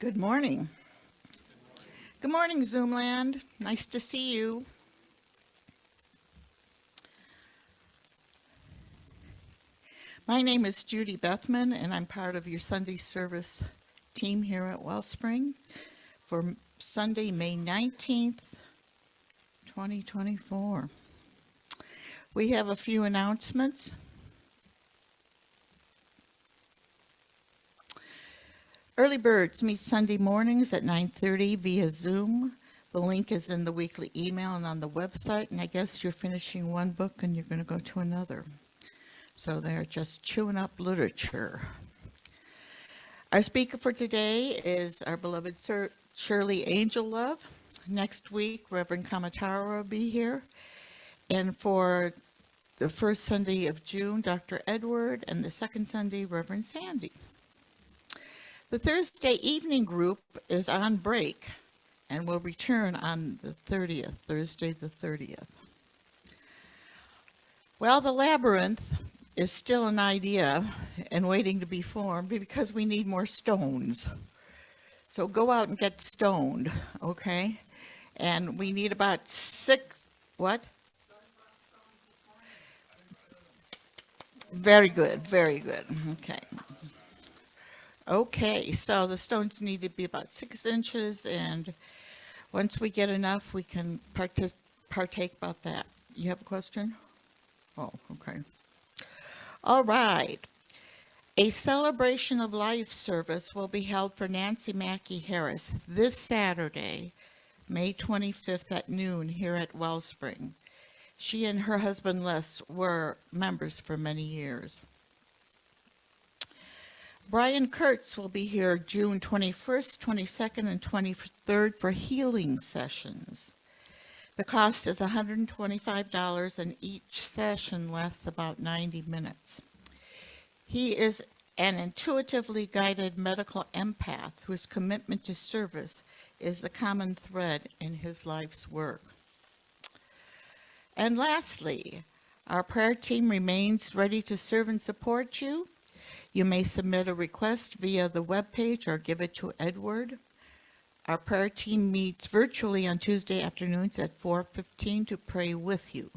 Good morning. Good morning, Zoomland. Nice to see you. My name is Judy Bethman, and I'm part of your Sunday service team here at Wellspring for Sunday, May 19th, 2024. We have a few announcements. Early Birds meet Sunday mornings at 9:30 via Zoom. The link is in the weekly email and on the website, and I guess you're finishing one book and you're going to go to another. So they're just chewing up literature. Our speaker for today is our beloved Shirley Angelluv. Next week, Reverend Kamatara will be here. And for the first Sunday of June, Dr. Edward, and the second Sunday, Reverend Sandy. The Thursday evening group is on break and will return on the 30th, Thursday the 30th. Well, the labyrinth is still an idea and waiting to be formed because we need more stones. So go out and get stoned, okay? And we need about 6, what? Very good, very good, okay. Okay, so the stones need to be about 6 inches, and once we get enough, we can partake about that. You have a question? Oh, okay. All right. A celebration of life service will be held for Nancy Mackey Harris this Saturday, May 25th at noon here at Wellspring. She and her husband Les were members for many years. Brian Kurtz will be here June 21st, 22nd, and 23rd for healing sessions. The cost is $125 and each session lasts about 90 minutes. He is an intuitively guided medical empath whose commitment to service is the common thread in his life's work. And lastly, our prayer team remains ready to serve and support you. You may submit a request via the webpage or give it to Edward. Our prayer team meets virtually on Tuesday afternoons at 4:15 to pray with you.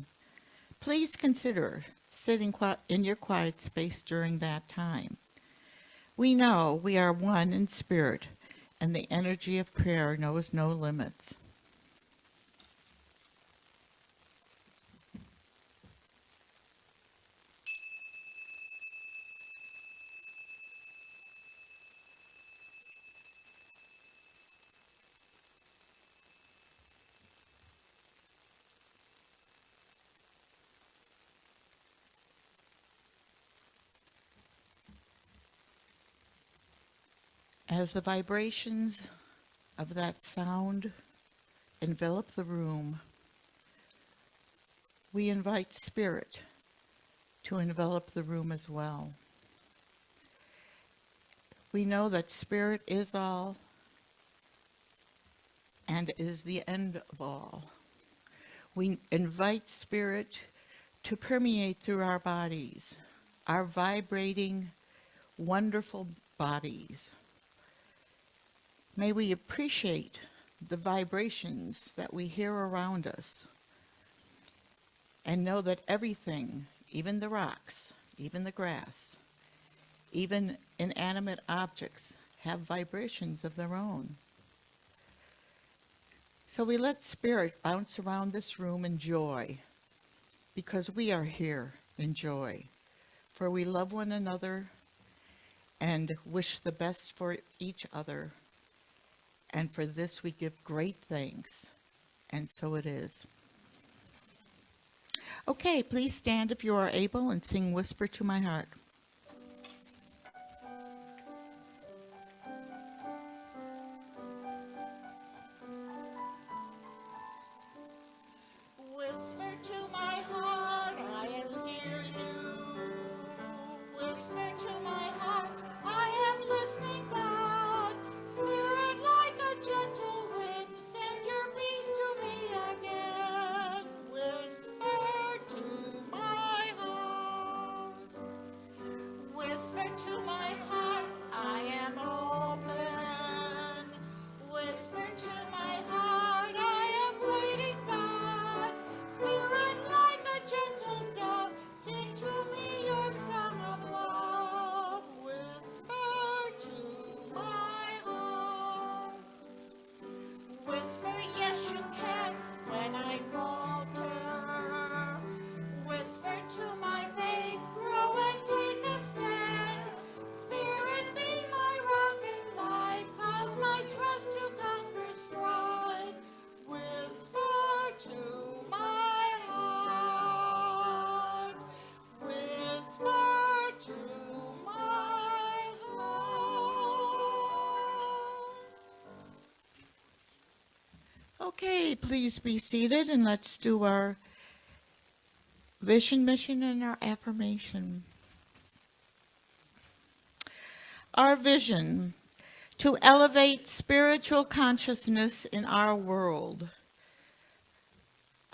Please consider sitting in your quiet space during that time. We know we are one in spirit, and the energy of prayer knows no limits. As the vibrations of that sound envelop the room, we invite spirit to envelop the room as well. We know that spirit is all and is the end of all. We invite spirit to permeate through our bodies, our vibrating, wonderful bodies. May we appreciate the vibrations that we hear around us and know that everything, even the rocks, even the grass, even inanimate objects, have vibrations of their own. So we let spirit bounce around this room in joy, because we are here in joy, for we love one another and wish the best for each other. And for this we give great thanks, and so it is. Okay, please stand if you are able and sing Whisper to My Heart. Whisper to my heart, I am hear you. Whisper to my heart, I am listening, God. Spirit like a gentle wind, send your peace to me again. Whisper to my heart. Okay, please be seated and let's do our vision, mission, and our affirmation. Our vision: to elevate spiritual consciousness in our world.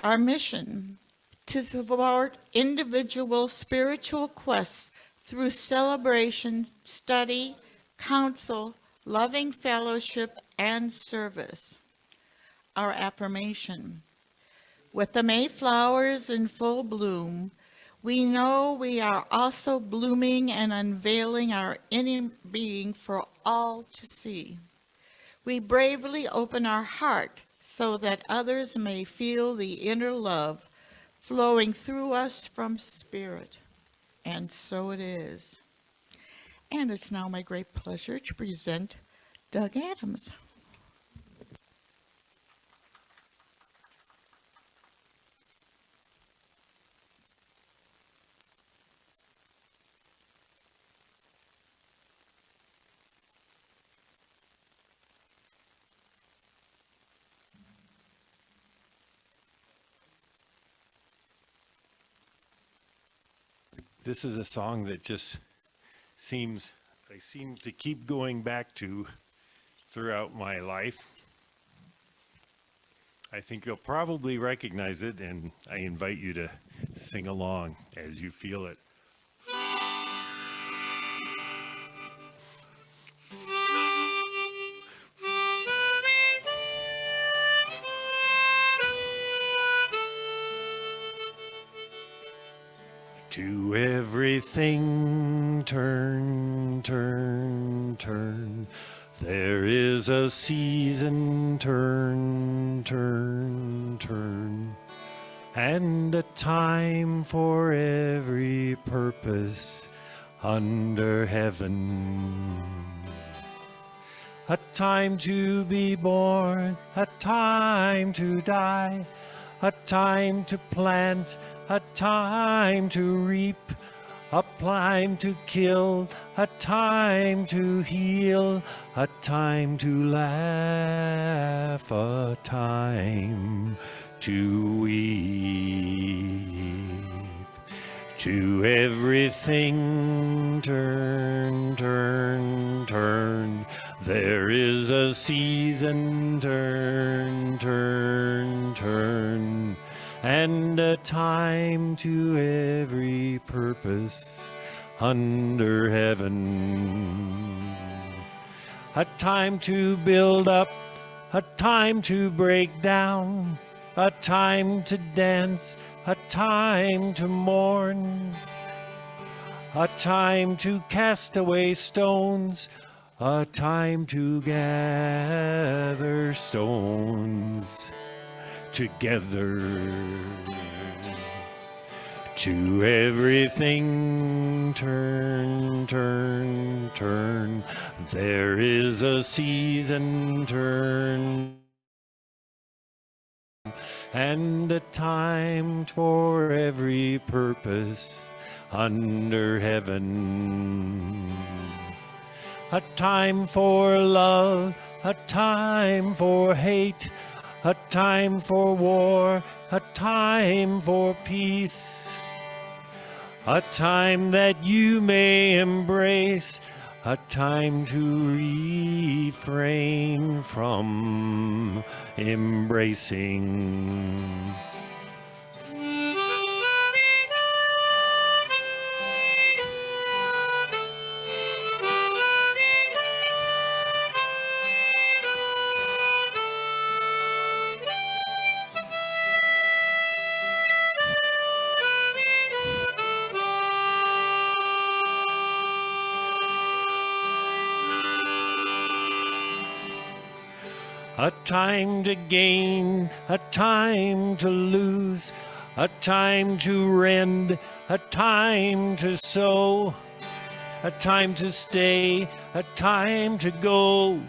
Our mission: to support individual spiritual quests through celebration, study, counsel, loving fellowship, and service. Our affirmation: with the Mayflowers in full bloom, we know we are also blooming and unveiling our inner being for all to see. We bravely open our heart so that others may feel the inner love flowing through us from spirit. And so it is. And it's now my great pleasure to present Doug Adams. This is a song that just I seem to keep going back to throughout my life. I think you'll probably recognize it, and I invite you to sing along as you feel it. To everything turn, turn, turn. There is a season, turn, turn, turn. And a time for every purpose under heaven. A time to be born, a time to die, a time to plant, a time to reap, a time to kill, a time to heal, a time to laugh, a time to weep. To everything turn, turn, turn. There is a season, turn, turn, turn. And a time to every purpose under heaven. A time to build up, a time to break down, a time to dance, a time to mourn, a time to cast away stones, a time to gather stones together. To everything turn, turn, turn. There is a season, turn, and a time for every purpose under heaven. A time for love, a time for hate, a time for war, a time for peace, a time that you may embrace, a time to refrain from embracing. A time to gain, a time to lose, a time to rend, a time to sow, a time to stay, a time to go,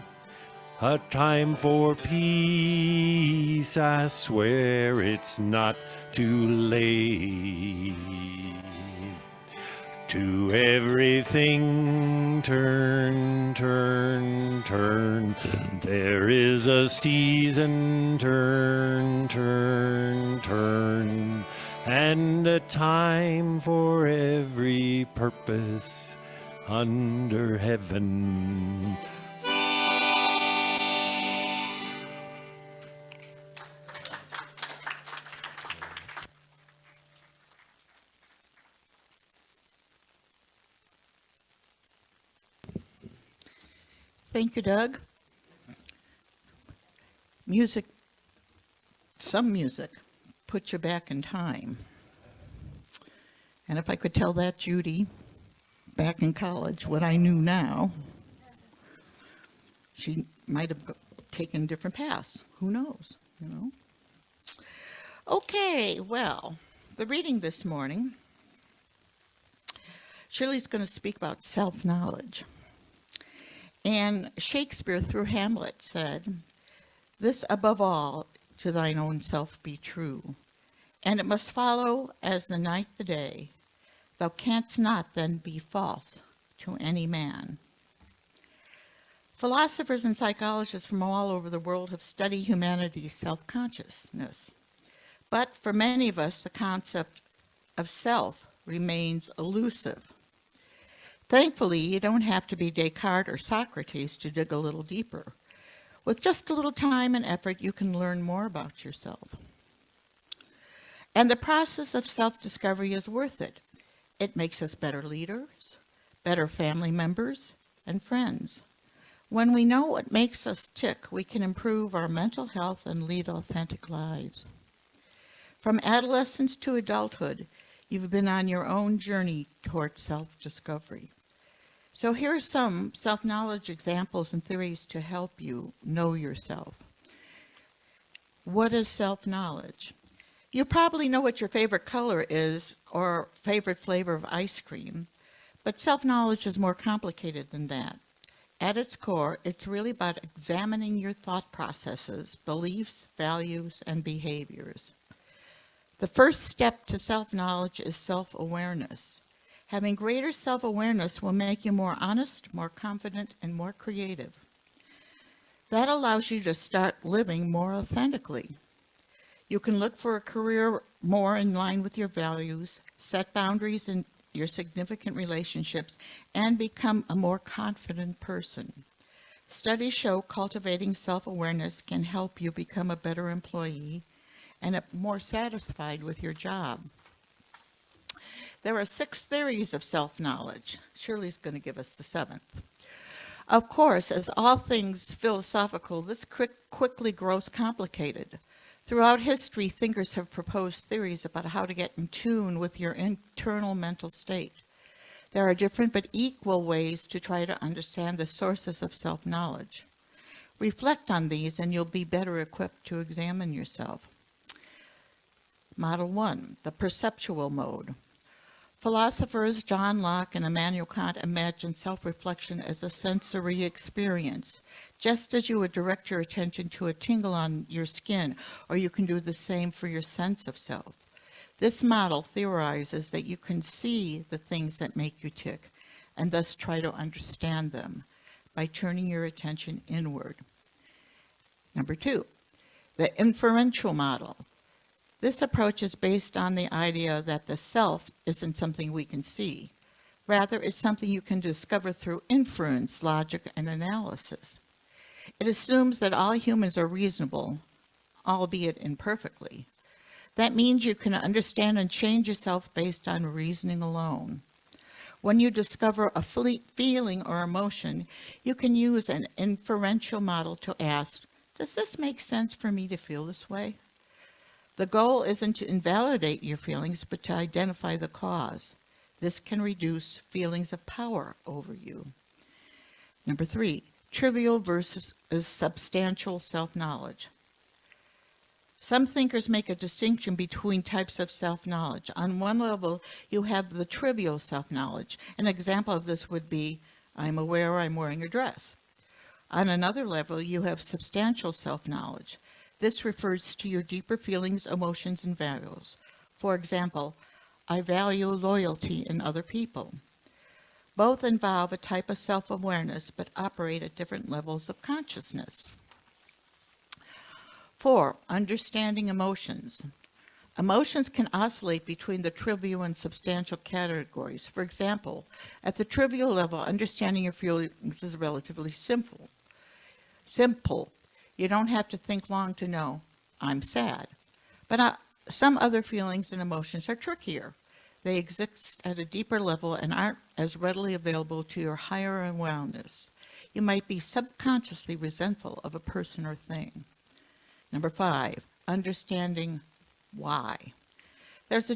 a time for peace. I swear it's not too late. To everything turn, turn, turn. There is a season, turn, turn, turn, and a time for every purpose under heaven. Thank you, Doug. Music, some music, puts you back in time. And if I could tell that Judy back in college what I knew now, she might have taken different paths. Who knows, you know? Okay, well, the reading this morning, Shirley's going to speak about self-knowledge. And Shakespeare, through Hamlet, said, "This above all, to thine own self be true, and it must follow as the night the day. Thou canst not then be false to any man." Philosophers and psychologists from all over the world have studied humanity's self-consciousness. But for many of us, the concept of self remains elusive. Thankfully, you don't have to be Descartes or Socrates to dig a little deeper. With just a little time and effort, you can learn more about yourself. And the process of self-discovery is worth it. It makes us better leaders, better family members, and friends. When we know what makes us tick, we can improve our mental health and lead authentic lives. From adolescence to adulthood, you've been on your own journey toward self-discovery. So here are some self-knowledge examples and theories to help you know yourself. What is self-knowledge? You probably know what your favorite color is or favorite flavor of ice cream, but self-knowledge is more complicated than that. At its core, it's really about examining your thought processes, beliefs, values, and behaviors. The first step to self-knowledge is self-awareness. Having greater self-awareness will make you more honest, more confident, and more creative. That allows you to start living more authentically. You can look for a career more in line with your values, set boundaries in your significant relationships, and become a more confident person. Studies show cultivating self-awareness can help you become a better employee and more satisfied with your job. There are 6 theories of self-knowledge. Shirley's going to give us the 7th. Of course, as all things philosophical, this quickly grows complicated. Throughout history, thinkers have proposed theories about how to get in tune with your internal mental state. There are different but equal ways to try to understand the sources of self-knowledge. Reflect on these and you'll be better equipped to examine yourself. Model 1, the perceptual mode. Philosophers John Locke and Immanuel Kant imagined self-reflection as a sensory experience, just as you would direct your attention to a tingle on your skin, or you can do the same for your sense of self. This model theorizes that you can see the things that make you tick, and thus try to understand them by turning your attention inward. Number 2, the inferential model. This approach is based on the idea that the self isn't something we can see. Rather, it's something you can discover through inference, logic, and analysis. It assumes that all humans are reasonable, albeit imperfectly. That means you can understand and change yourself based on reasoning alone. When you discover a feeling or emotion, you can use an inferential model to ask, does this make sense for me to feel this way? The goal isn't to invalidate your feelings, but to identify the cause. This can reduce feelings of power over you. Number 3, trivial versus substantial self-knowledge. Some thinkers make a distinction between types of self-knowledge. On one level, you have the trivial self-knowledge. An example of this would be, I'm aware I'm wearing a dress. On another level, you have substantial self-knowledge. This refers to your deeper feelings, emotions, and values. For example, I value loyalty in other people. Both involve a type of self-awareness but operate at different levels of consciousness. 4. Understanding emotions. Emotions can oscillate between the trivial and substantial categories. For example, at the trivial level, understanding your feelings is relatively simple. You don't have to think long to know, I'm sad. But some other feelings and emotions are trickier. They exist at a deeper level and aren't as readily available to your higher awareness. You might be subconsciously resentful of a person or thing. Number 5, understanding why. There's a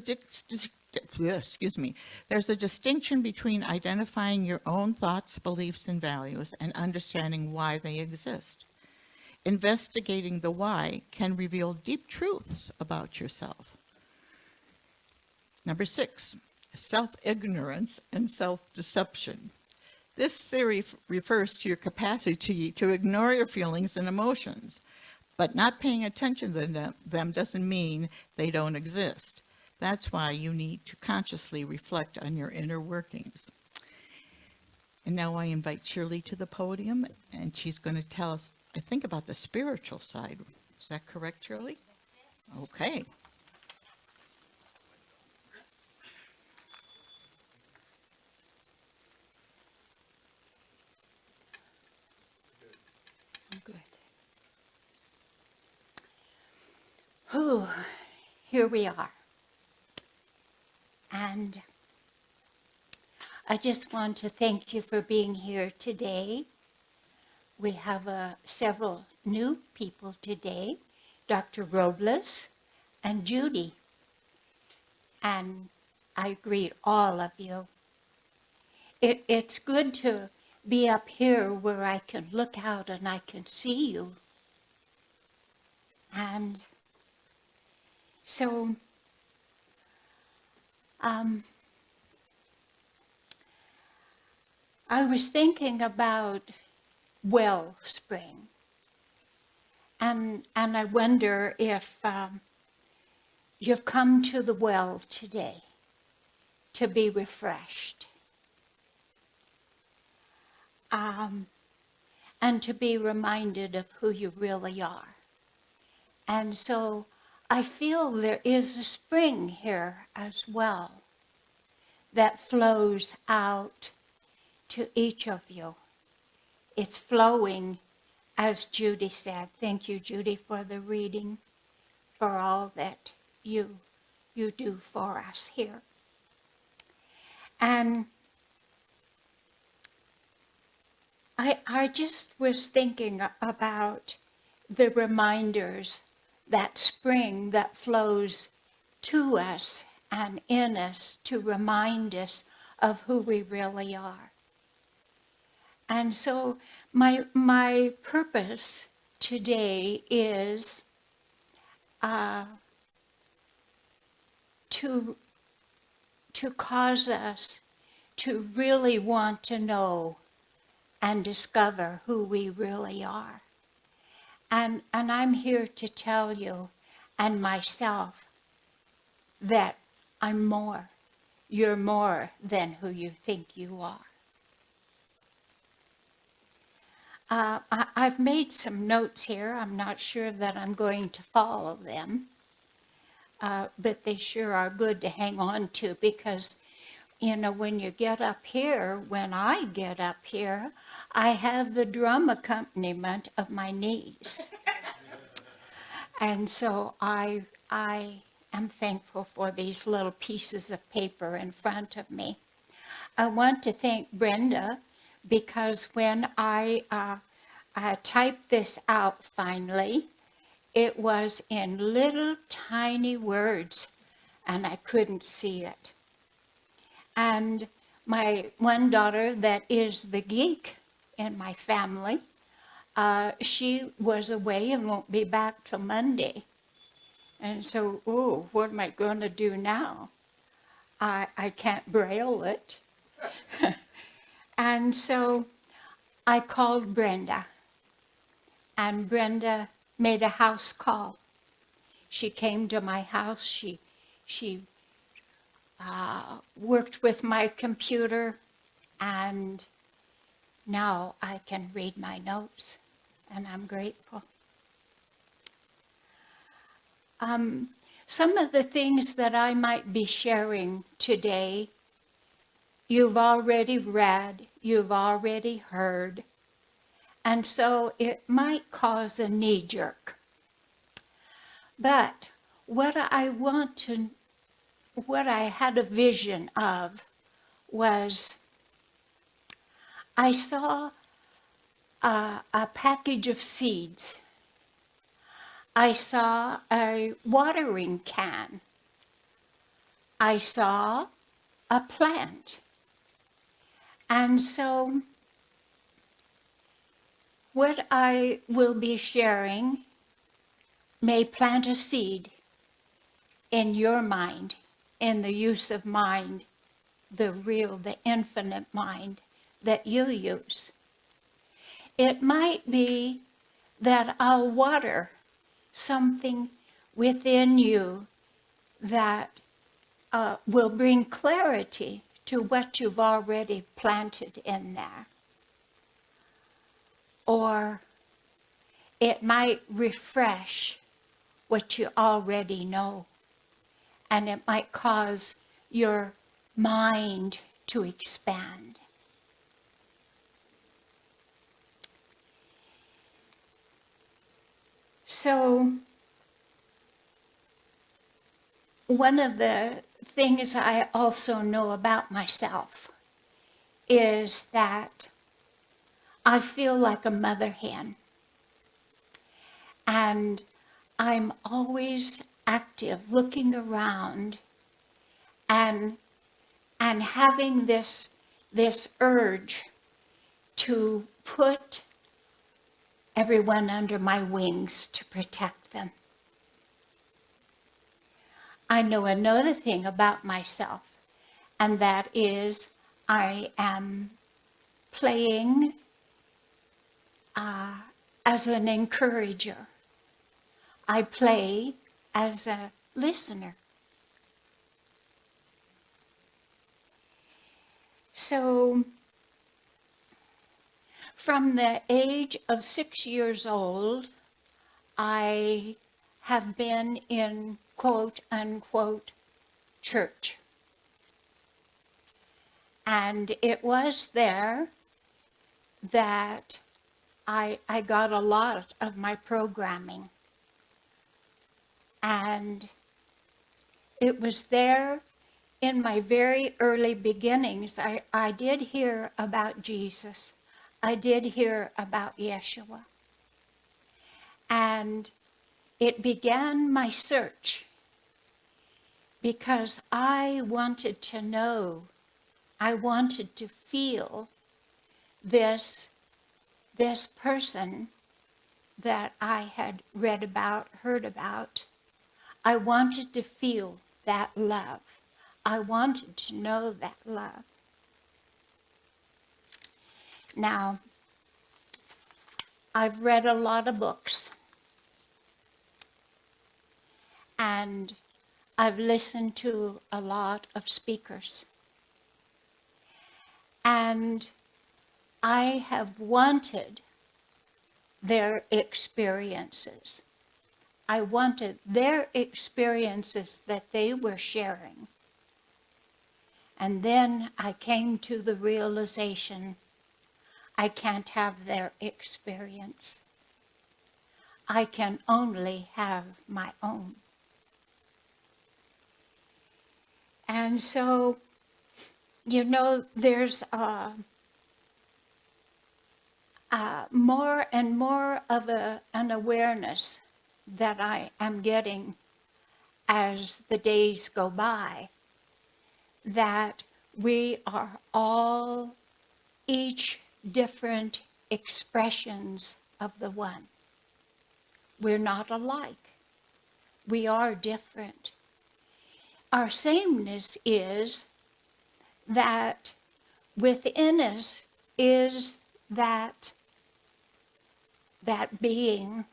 distinction between identifying your own thoughts, beliefs, and values and understanding why they exist. Investigating the why can reveal deep truths about yourself. Number 6, self-ignorance and self-deception. This theory refers to your capacity to ignore your feelings and emotions, but not paying attention to them doesn't mean they don't exist. That's why you need to consciously reflect on your inner workings. And now I invite Shirley to the podium, and she's going to tell us, I think, about the spiritual side. Is that correct, Shirley? Okay. Good. Here we are. And I just want to thank you for being here today. We have several new people today, Dr. Robles and Judy. And I greet all of you. It's good to be up here where I can look out and I can see you. And so, I was thinking about Wellspring, and I wonder if you've come to the well today to be refreshed, and to be reminded of who you really are. And so I feel there is a spring here as well that flows out to each of you. It's flowing, as Judy said. Thank you, Judy, for the reading, for all that you do for us here. And I just was thinking about the reminders, that spring that flows to us and in us to remind us of who we really are. And so my purpose today is to cause us to really want to know and discover who we really are. And I'm here to tell you and myself that I'm more. You're more than who you think you are. I've made some notes here. I'm not sure that I'm going to follow them, but they sure are good to hang on to because, you know, when you get up here, when I get up here, I have the drum accompaniment of my knees. And so I am thankful for these little pieces of paper in front of me. I want to thank Brenda because when I typed this out finally, it was in little tiny words and I couldn't see it. And my one daughter that is the geek in my family, she was away and won't be back till Monday. And so, what am I going to do now? I can't braille it. And so I called Brenda, and Brenda made a house call. She came to my house. She worked with my computer, And now I can read my notes, and I'm grateful. Some of the things that I might be sharing today, you've already read, you've already heard, and so it might cause a knee jerk. But what I had a vision of was I saw a package of seeds. I saw a watering can. I saw a plant. And so what I will be sharing may plant a seed in your mind, in the use of mind, the real, the infinite mind that you use. It might be that I'll water something within you that will bring clarity to what you've already planted in there. Or it might refresh what you already know, and it might cause your mind to expand. So, one of the things I also know about myself is that I feel like a mother hen. And I'm always active, looking around and having this urge to put everyone under my wings to protect them. I know another thing about myself, and that is I am playing as an encourager. I play as a listener. So, from the age of 6 years old, I have been in quote unquote church. And it was there that I got a lot of my programming. And it was there in my very early beginnings. I did hear about Jesus. I did hear about Yeshua. And it began my search because I wanted to know, I wanted to feel this person that I had read about, heard about. I wanted to feel that love. I wanted to know that love. Now, I've read a lot of books, and I've listened to a lot of speakers. And I have wanted their experiences. I wanted their experiences that they were sharing. And then I came to the realization I can't have their experience. I can only have my own. And so, you know, there's more and more of an awareness that I am getting as the days go by, that we are all each different expressions of the one. We're not alike. We are different. Our sameness is that within us is that being,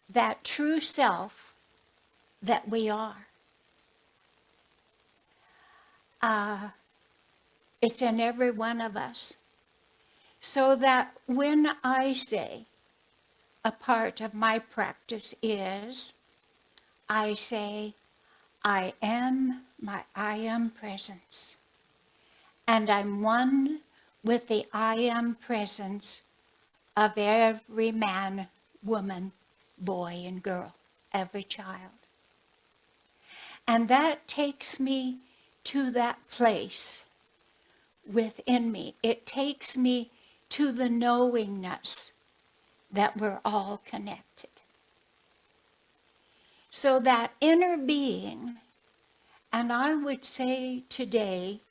that true self that we are. It's in every one of us. So that when I say a part of my practice is, I say, I am my I am presence. And I'm one with the I am presence of every man, woman, boy, and girl, every child. And that takes me to that place within me. It takes me to the knowingness that we're all connected. So that inner being, and I would say today,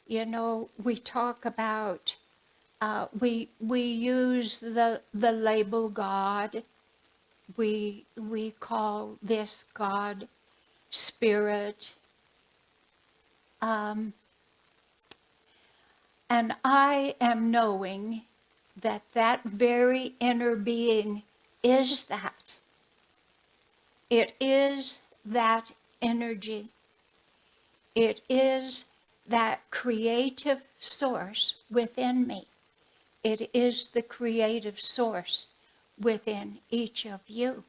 you know, we talk about, we use the label God. We call this God Spirit. And I am knowing that that very inner being is that. It is that energy. It is that creative source within me. It is the creative source within each of you.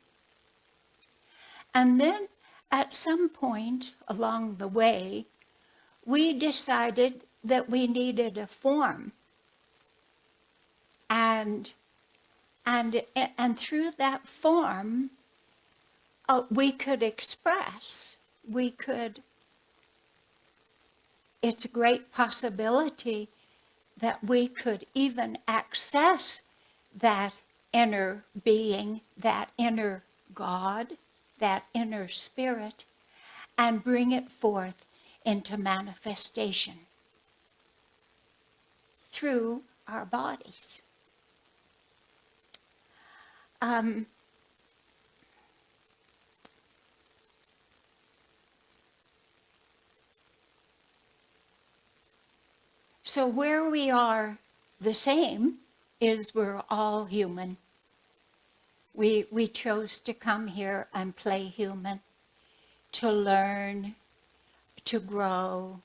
And then at some point along the way, we decided that we needed a form. And through that form, we could express, it's a great possibility that we could even access that inner being, that inner God, that inner spirit, and bring it forth into manifestation through our bodies. So where we are the same is we're all human. We chose to come here and play human, to learn, to grow,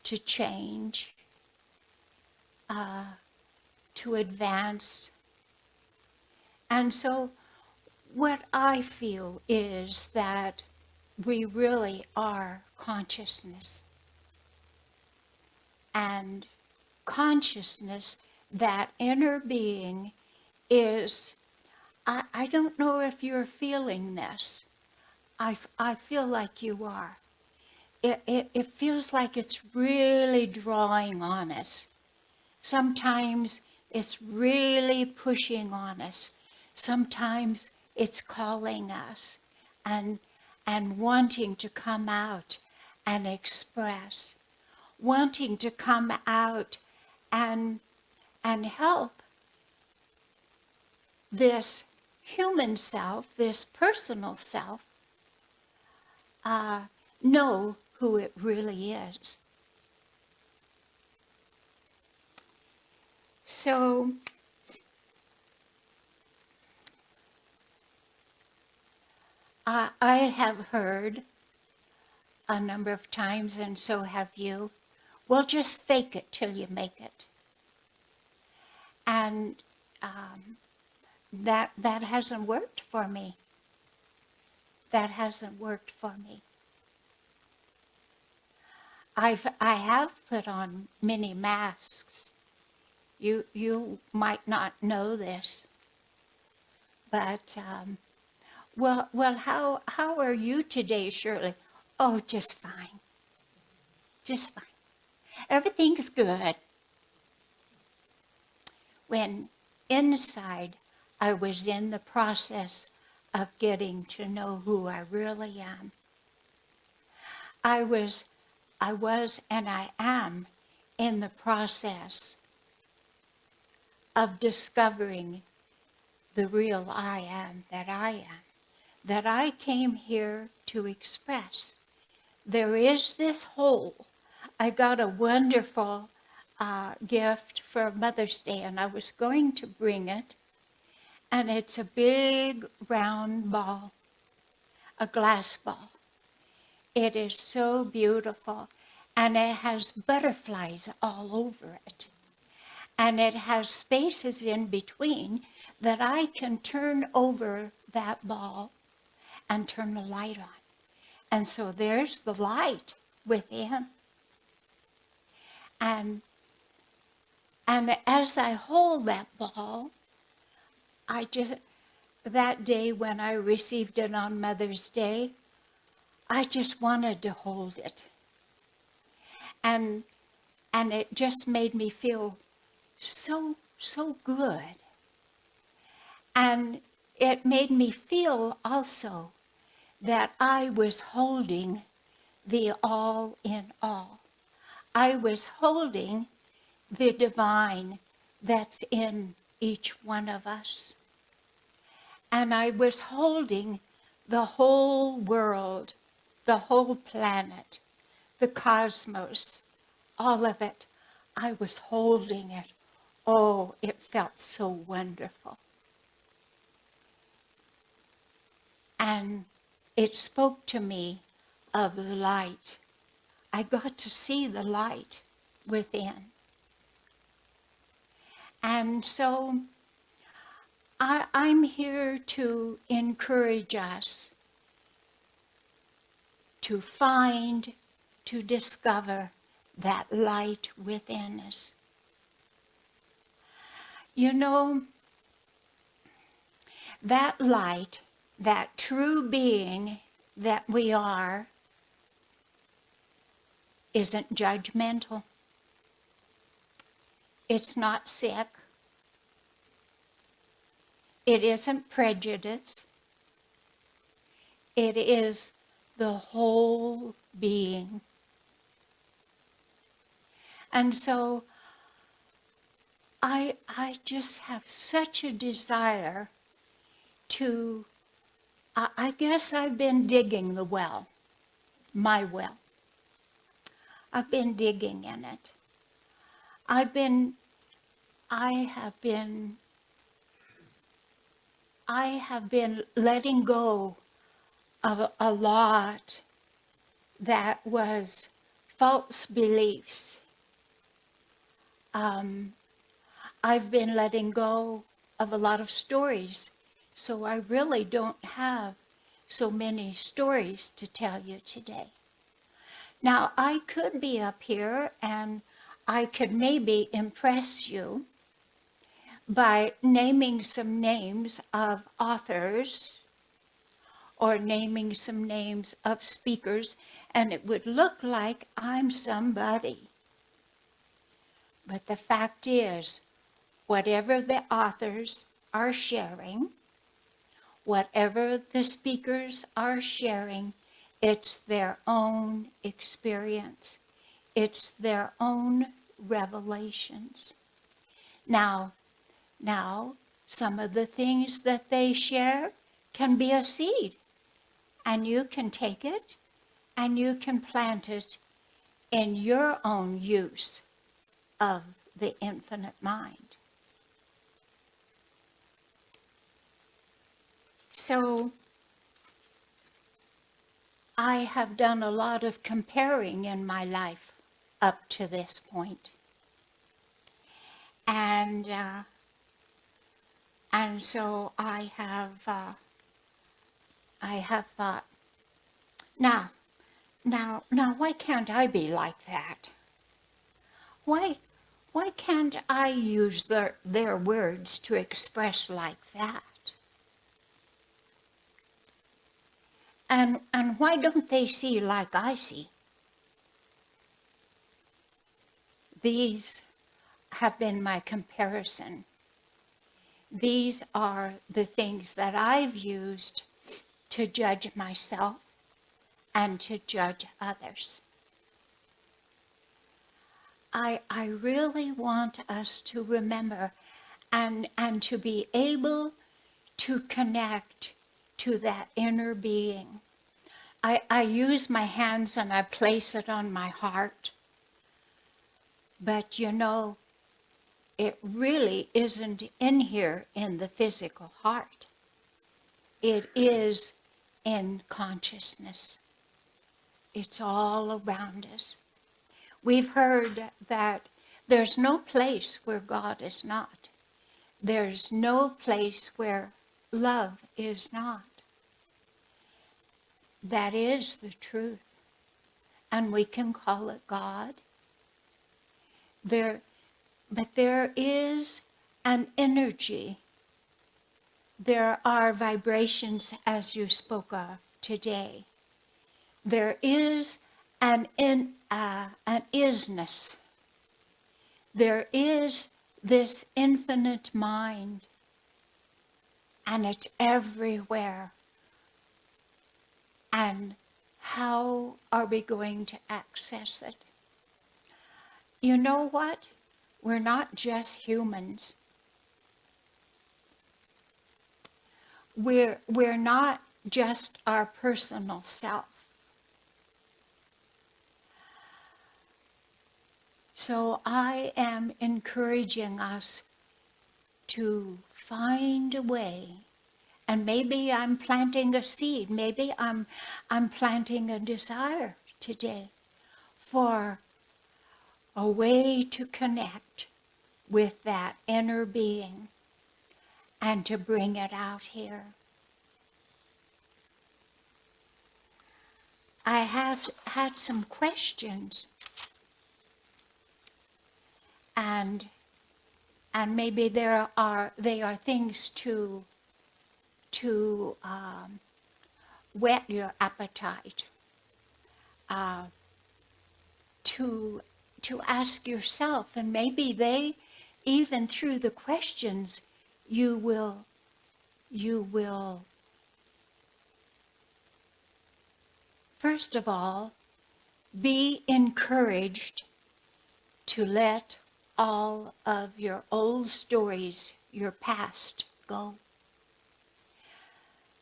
to change, to advance. And so what I feel is that we really are consciousness. And consciousness, that inner being, is, I don't know if you're feeling this. I feel like you are. It feels like it's really drawing on us. Sometimes it's really pushing on us. Sometimes it's calling us and wanting to come out and express, wanting to come out and help this human self, this personal self, know who it really is. So I have heard a number of times, and so have you, well, just fake it till you make it. And that hasn't worked for me. That hasn't worked for me. I have put on many masks. You might not know this, but well, how are you today, Shirley? Oh, just fine. Just fine. Everything's good. When inside I was in the process of getting to know who I really am. I was and I am in the process of discovering the real I am, that I came here to express. There is this whole. I got a wonderful gift for Mother's Day, and I was going to bring it, and it's a big round ball, a glass ball. It is so beautiful, and it has butterflies all over it. And it has spaces in between that I can turn over that ball and turn the light on. And so there's the light within. And as I hold that ball, that day when I received it on Mother's Day, I just wanted to hold it. And it just made me feel so good. And it made me feel also that I was holding the all in all. I was holding the divine that's in each one of us. And I was holding the whole world, the whole planet, the cosmos, all of it. I was holding it. Oh, it felt so wonderful. And it spoke to me of the light. I got to see the light within. And so I'm here to encourage us to find, to discover that light within us. You know, that light, that true being that we are, isn't judgmental. It's not sick. It isn't prejudice. It is the whole being. And so I just have such a desire to, I guess I've been digging the well, my well. I've been digging in it. I have been letting go of a lot that was false beliefs. I've been letting go of a lot of stories, so I really don't have so many stories to tell you today. Now, I could be up here and I could maybe impress you by naming some names of authors or naming some names of speakers, and it would look like I'm somebody. But the fact is, whatever the authors are sharing, whatever the speakers are sharing, it's their own experience. It's their own revelations. Now, some of the things that they share can be a seed, and you can take it and you can plant it in your own use of the infinite mind. So I have done a lot of comparing in my life up to this point. And so I have thought, now, why can't I be like that? Why can't I use their words to express like that? And why don't they see like I see? These have been my comparison. These are the things that I've used to judge myself and to judge others. I really want us to remember and to be able to connect to that inner being. I use my hands and I place it on my heart. But you know, it really isn't in here in the physical heart. It is in consciousness. It's all around us. We've heard that there's no place where God is not. There's no place where love is not. That is the truth. And we can call it God. But there is an energy. There are vibrations, as you spoke of today. There is an isness. There is this infinite mind, and it's everywhere. And how are we going to access it? You know what? We're not just humans. We're not just our personal self. So I am encouraging us to find a way, and maybe I'm planting a seed, maybe I'm planting a desire today for a way to connect with that inner being and to bring it out here. I have had some questions, and maybe they are things to whet your appetite, to ask yourself, and maybe they, even through the questions, you will first of all be encouraged to let all of your old stories, your past, go.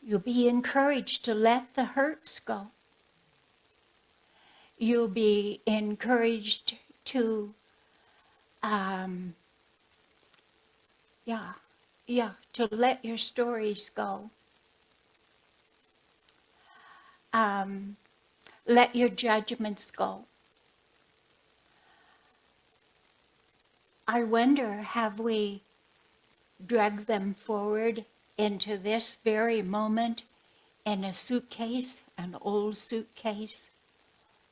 You'll be encouraged to let the hurts go. You'll be encouraged to, to let your stories go. Let your judgments go. I wonder, have we dragged them forward into this very moment in a suitcase, an old suitcase,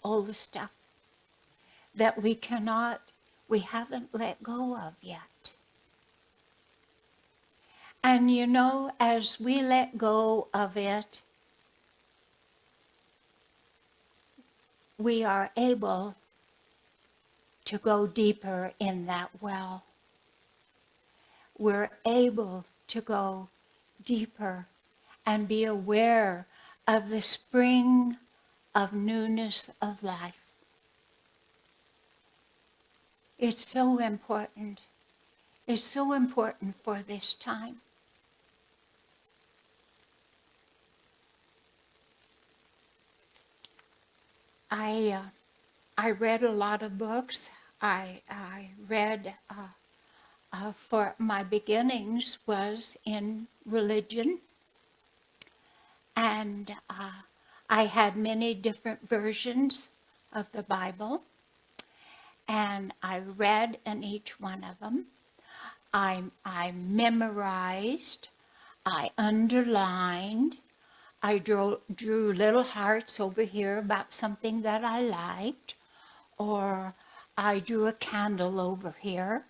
old stuff that we haven't let go of yet. And you know, as we let go of it, we are able to go deeper in that well. We're able to go deeper and be aware of the spring of newness of life. It's so important. It's so important for this time. I read a lot of books. I read, for my beginnings was in religion. And I had many different versions of the Bible. And I read in each one of them. I memorized. I underlined. I drew little hearts over here about something that I liked, or I drew a candle over here.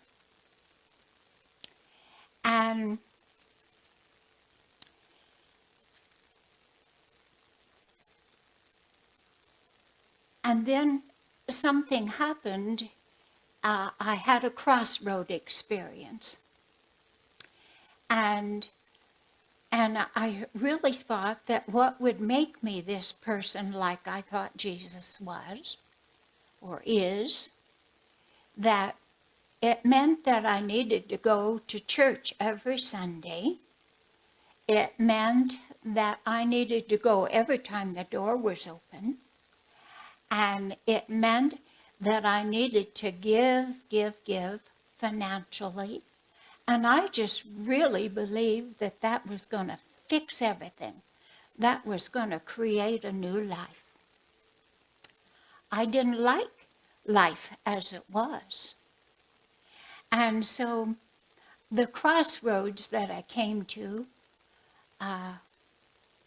And then something happened. I had a crossroad experience. And I really thought that what would make me this person like I thought Jesus was, or is, that it meant that I needed to go to church every Sunday. It meant that I needed to go every time the door was open. And it meant that I needed to give financially. And I just really believed that that was going to fix everything. That was going to create a new life. I didn't like life as it was. And so the crossroads that I came to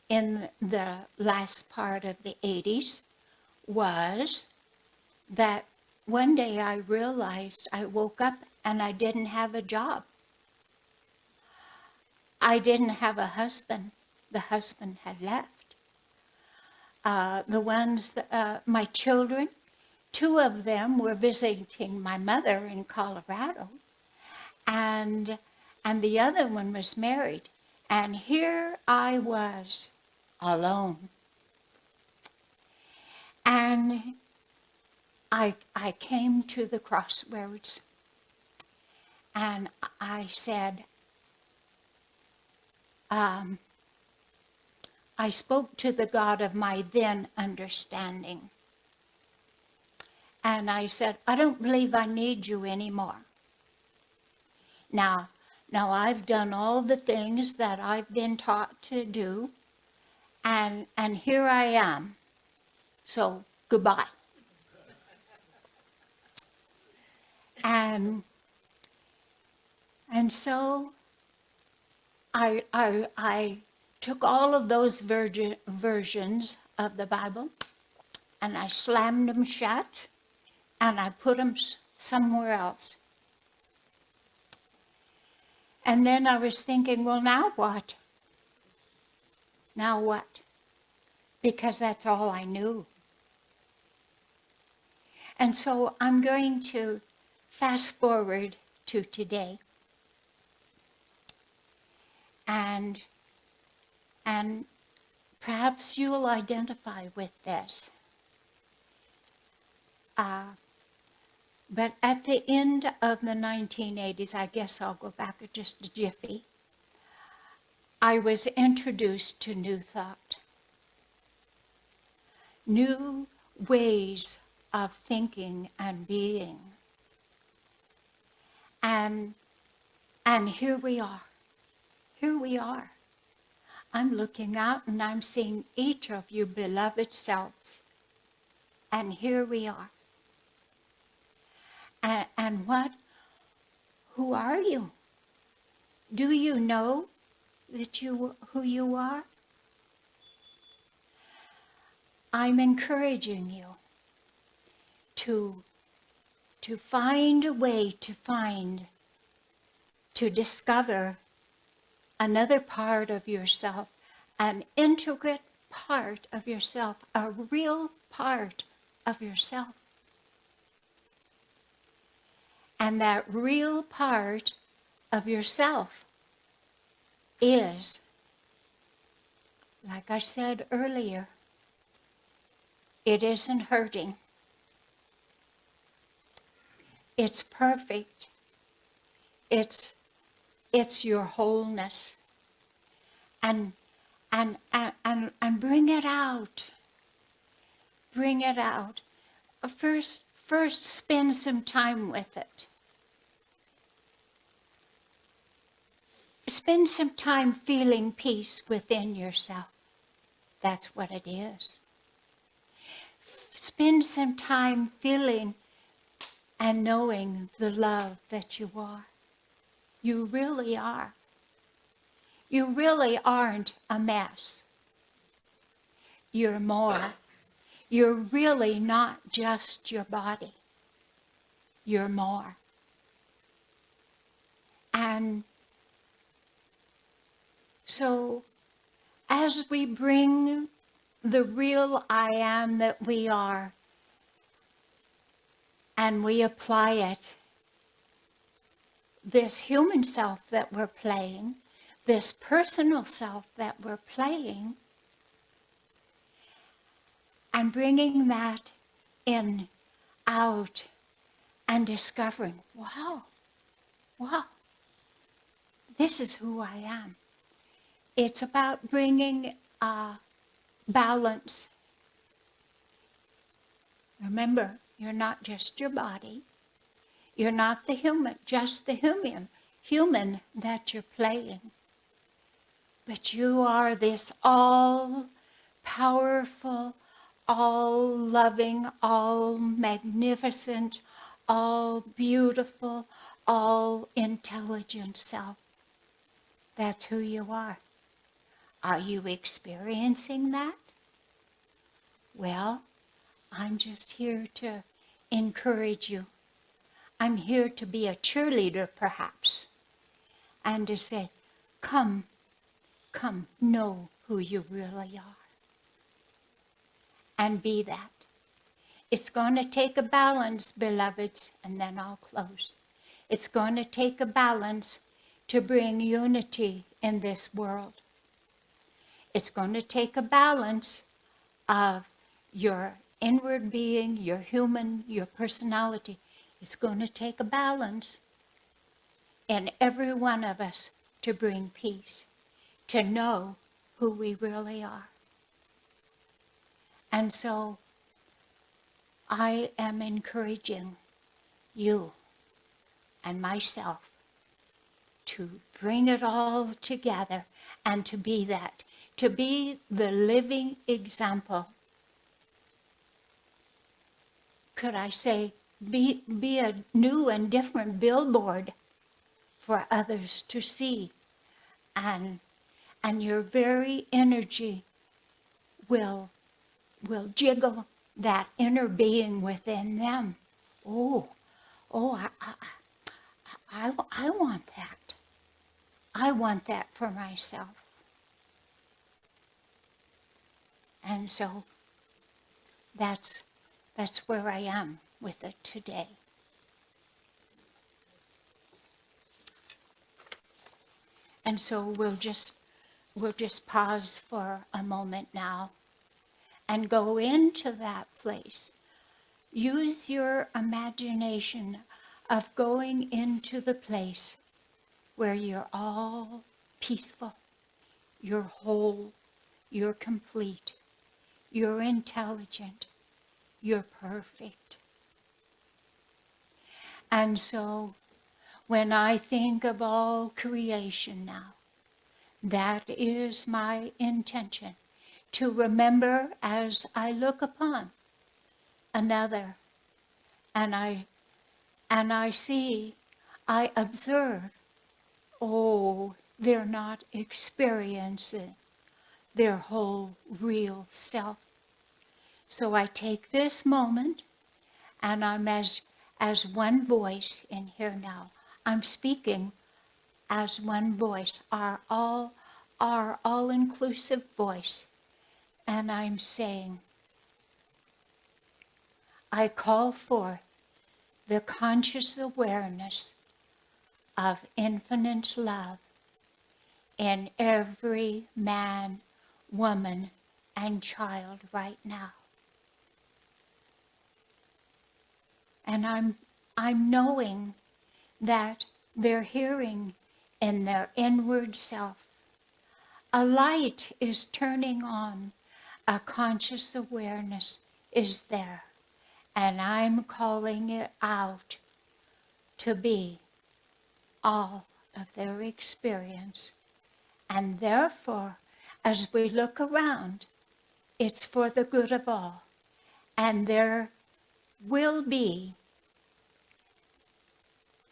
in the last part of the 80s was that one day I realized I woke up and I didn't have a job. I didn't have a husband. The husband had left. My children, two of them were visiting my mother in Colorado, and the other one was married. And here I was, alone. And I came to the crossroads, and I said, I spoke to the God of my then understanding. And I said, I don't believe I need you anymore. Now I've done all the things that I've been taught to do, and here I am. So goodbye. And so I took all of those versions of the Bible and I slammed them shut and I put them somewhere else. And then I was thinking, well, now what? Now what? Because that's all I knew. And so I'm going to fast forward to today. And perhaps you'll identify with this. But at the end of the 1980s, I guess I'll go back just a jiffy, I was introduced to New Thought. New ways of thinking and being. And here we are. Here we are. I'm looking out and I'm seeing each of you beloved selves. And here we are. And what? Who are you? Do you know who you are? I'm encouraging you to find a way to discover another part of yourself, an intricate part of yourself, a real part of yourself. And that real part of yourself is, like I said earlier, it isn't hurting. It's perfect. It's your wholeness. And bring it out. Bring it out. First spend some time with it. Spend some time feeling peace within yourself. That's what it is. Spend some time feeling and knowing the love that you are. You really are. You really aren't a mess. You're more. You're really not just your body. You're more. And so, as we bring the real I am that we are, and we apply it, this human self that we're playing, this personal self that we're playing, and bringing that in, out, and discovering, wow, this is who I am. It's about bringing balance. Remember, you're not just your body. You're not the human, just the human that you're playing. But you are this all-powerful, all loving, all magnificent, all beautiful, all intelligent self. That's who you are. Are you experiencing that? Well, I'm just here to encourage you. I'm here to be a cheerleader, perhaps, and to say, come, come, know who you really are. And be that. It's going to take a balance, beloveds, and then I'll close. It's going to take a balance to bring unity in this world. It's going to take a balance of your inward being, your human, your personality. It's going to take a balance in every one of us to bring peace, to know who we really are. And so I am encouraging you and myself to bring it all together and to be that, to be the living example. Could I say, be a new and different billboard for others to see, and your very energy will jiggle that inner being within them. Oh, I want that. I want that for myself. And so that's where I am with it today. And so we'll just pause for a moment now and go into that place. Use your imagination of going into the place where you're all peaceful, you're whole, you're complete, you're intelligent, you're perfect. And so when I think of all creation now, that is my intention, to remember as I look upon another and I see, I observe, oh, they're not experiencing their whole real self. So I take this moment and I'm as one voice in here now. I'm speaking as one voice, our all-inclusive voice. And I'm saying, I call forth the conscious awareness of infinite love in every man, woman, and child right now. And I'm knowing that they're hearing in their inward self. A light is turning on, a conscious awareness is there, and I'm calling it out to be all of their experience. And therefore, as we look around, it's for the good of all. And there will be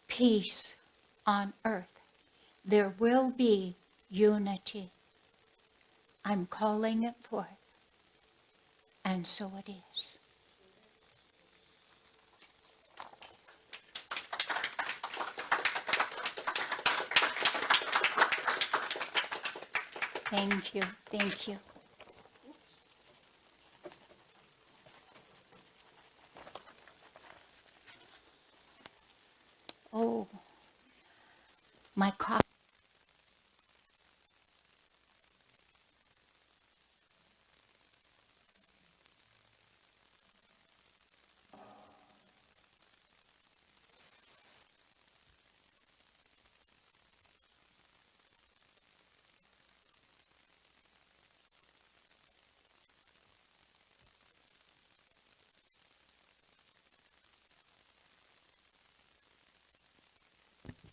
peace on earth. There will be unity. I'm calling it forth. And so it is. Thank you. Thank you. Oh, my coffee.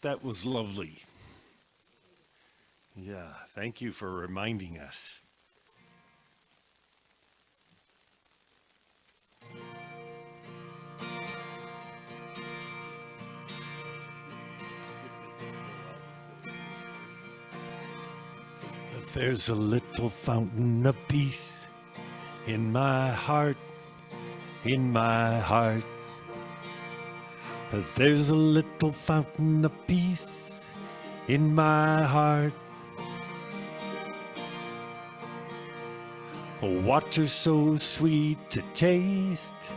That was lovely. Yeah, thank you for reminding us. There's a little fountain of peace in my heart, in my heart. There's a little fountain of peace in my heart. Water so sweet to taste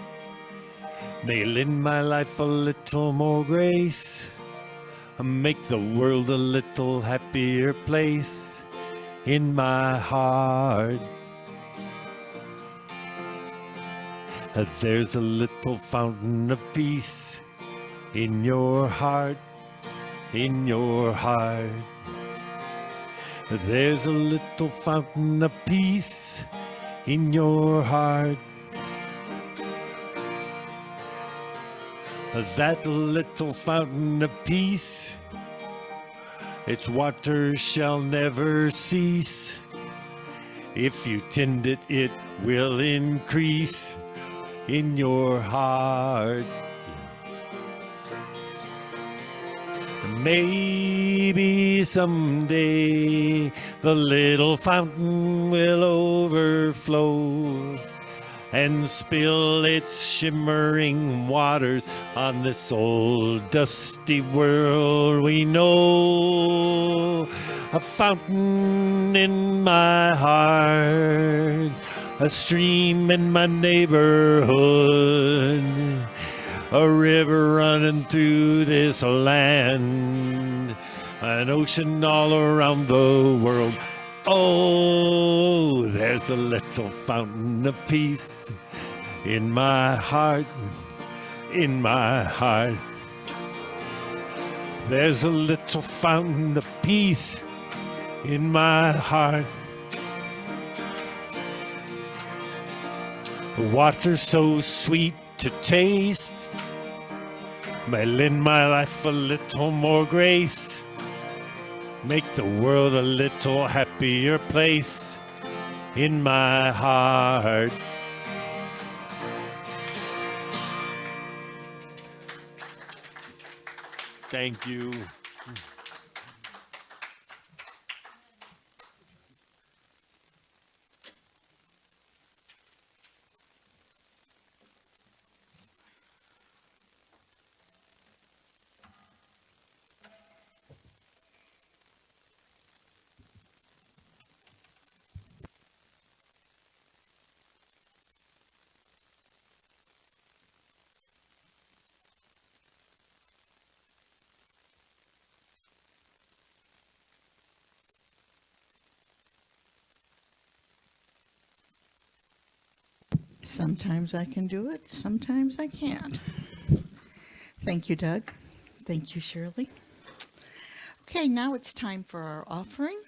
may lend my life a little more grace, make the world a little happier place in my heart. There's a little fountain of peace in your heart, in your heart. There's a little fountain of peace in your heart. That little fountain of peace, its waters shall never cease. If you tend it, it will increase in your heart. Maybe someday the little fountain will overflow and spill its shimmering waters on this old dusty world we know. A fountain in my heart, a stream in my neighborhood, a river running through this land, an ocean all around the world. Oh, there's a little fountain of peace in my heart, in my heart. There's a little fountain of peace in my heart. Water so sweet to taste may lend my life a little more grace, make the world a little happier place in my heart. Thank you. Sometimes I can do it, sometimes I can't. Thank you, Doug. Thank you, Shirley. Okay, now it's time for our offering.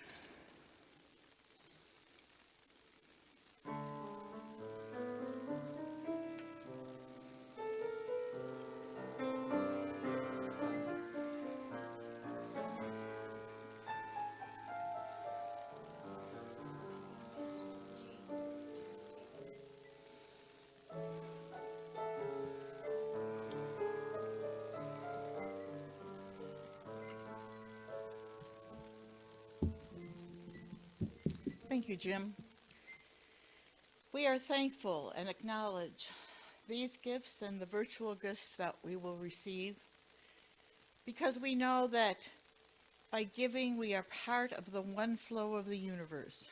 Thank you, Jim. We are thankful and acknowledge these gifts and the virtual gifts that we will receive because we know that by giving we are part of the one flow of the universe.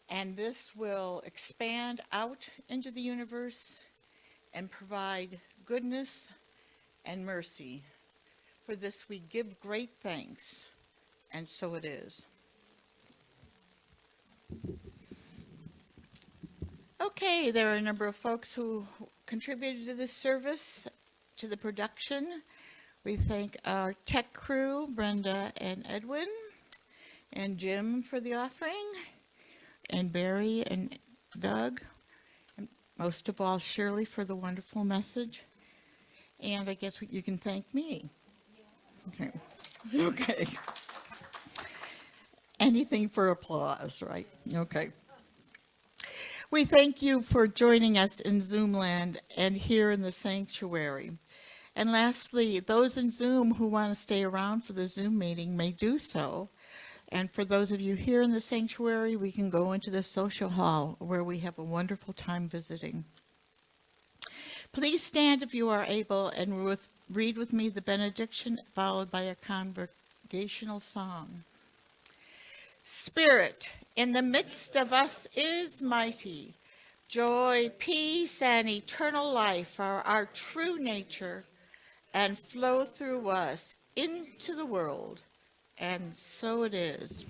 And this will expand out into the universe and provide goodness and mercy. For this we give great thanks, and so it is. Okay, there are a number of folks who contributed to this service, to the production. We thank our tech crew, Brenda and Edwin, and Jim for the offering, and Barry and Doug, and most of all Shirley for the wonderful message. And I guess you can thank me. Okay. Okay. Anything for applause, right? Okay. We thank you for joining us in Zoom land and here in the sanctuary. And lastly, those in Zoom who want to stay around for the Zoom meeting may do so. And for those of you here in the sanctuary, we can go into the social hall where we have a wonderful time visiting. Please stand if you are able and read with me the benediction followed by a congregational song. Spirit in the midst of us is mighty. Joy, peace, and eternal life are our true nature and flow through us into the world. And so it is.